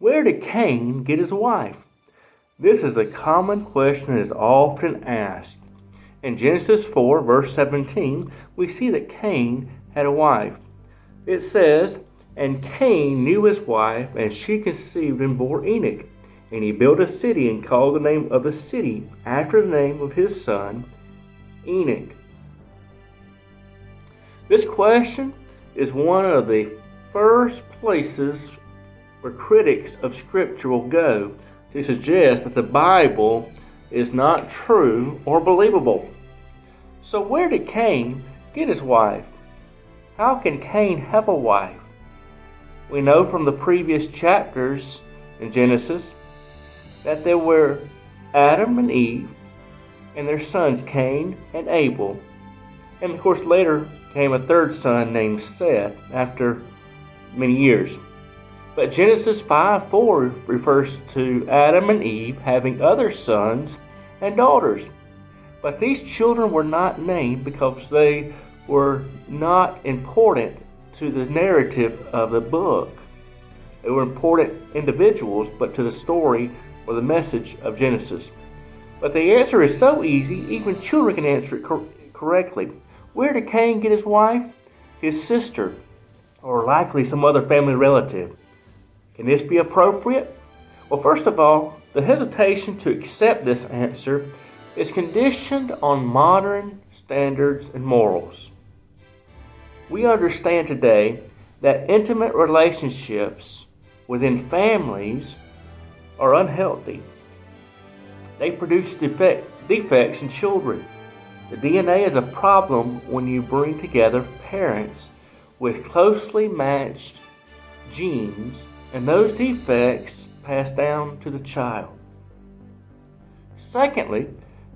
Where did Cain get his wife? This is a common question that is often asked. In Genesis 4, verse 17, we see that Cain had a wife. It says, "And Cain knew his wife, and she conceived and bore Enoch. And he built a city and called the name of the city after the name of his son, Enoch." This question is one of the first places where critics of Scripture will go to suggest that the Bible is not true or believable. So where did Cain get his wife? How can Cain have a wife? We know from the previous chapters in Genesis that there were Adam and Eve and their sons Cain and Abel. And of course later came a third son named Seth after many years. But Genesis 5:4 refers to Adam and Eve having other sons and daughters. But these children were not named because they were not important to the narrative of the book. They were important individuals, but to the story or the message of Genesis. But the answer is so easy, even children can answer it correctly. Where did Cain get his wife? His sister, or likely some other family relative. Can this be appropriate? Well, first of all, the hesitation to accept this answer is conditioned on modern standards and morals. We understand today that intimate relationships within families are unhealthy. They produce defects in children. The DNA is a problem when you bring together parents with closely matched genes, and those defects pass down to the child. Secondly,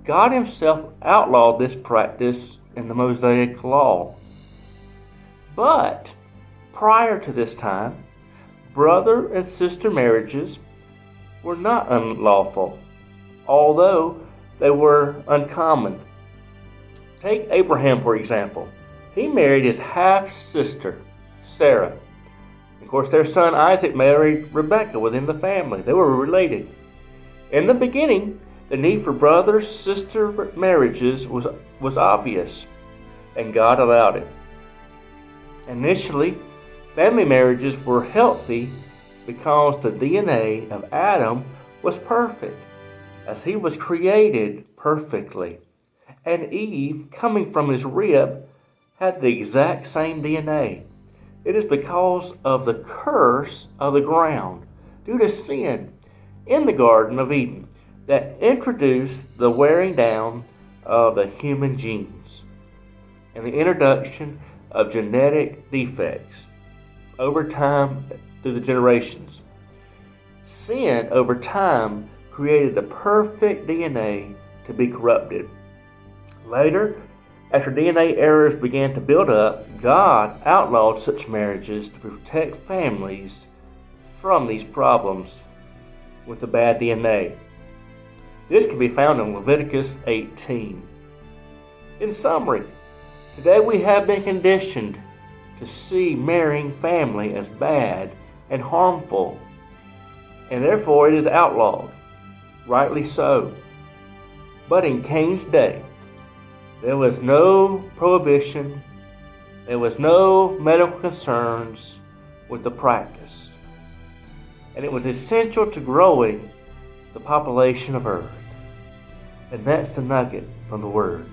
God Himself outlawed this practice in the Mosaic Law. But prior to this time, brother and sister marriages were not unlawful, although they were uncommon. Take Abraham, for example. He married his half-sister, Sarah. Of course, their son Isaac married Rebekah within the family. They were related. In the beginning, the need for brother-sister marriages was obvious, and God allowed it. Initially, family marriages were healthy because the DNA of Adam was perfect, as he was created perfectly. And Eve, coming from his rib, had the exact same DNA. It is because of the curse of the ground due to sin in the Garden of Eden that introduced the wearing down of the human genes and the introduction of genetic defects over time through the generations. Sin over time created the perfect DNA to be corrupted. Later, after DNA errors began to build up, God outlawed such marriages to protect families from these problems with the bad DNA. This can be found in Leviticus 18. In summary, today we have been conditioned to see marrying family as bad and harmful, and therefore it is outlawed, rightly so. But in Cain's day, there was no prohibition, there was no medical concerns with the practice, and it was essential to growing the population of earth. And that's the nugget from the Word.